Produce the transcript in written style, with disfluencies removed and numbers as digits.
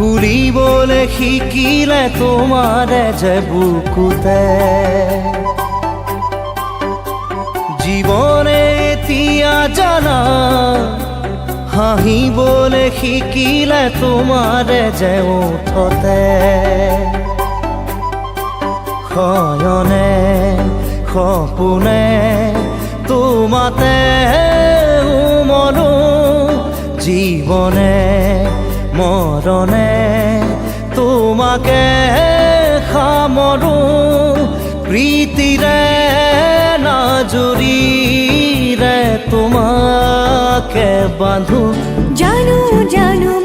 ফুৰিবলৈ শিকিলে তোমাৰে যে বুকুতে জীৱনে এতিয়া জানা হাঁহিবলৈ শিকিলে তোমাৰে যে ওঠতে শয়নে সপোনে তোমাতে উমলো জীৱনে মৰণে তোমাকে সামৰো প্ৰীতিৰে নাজুৰিৰে তোমাকে বান্ধো জানো জানো